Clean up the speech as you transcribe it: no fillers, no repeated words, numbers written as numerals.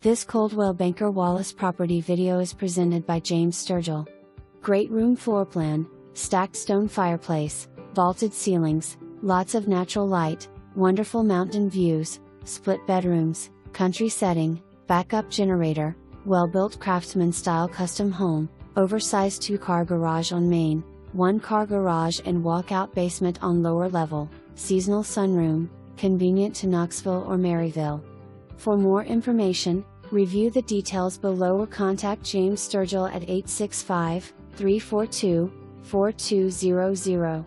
This Coldwell Banker Wallace property video is presented by James Sturgill. Great room floor plan, stacked stone fireplace, vaulted ceilings, lots of natural light, wonderful mountain views, split bedrooms, country setting, backup generator, well-built Craftsman style custom home, oversized 2-car garage on main, 1-car garage and walkout basement on lower level, seasonal sunroom, convenient to Knoxville or Maryville. For more information, review the details below or contact James Sturgill at 865-342-4200.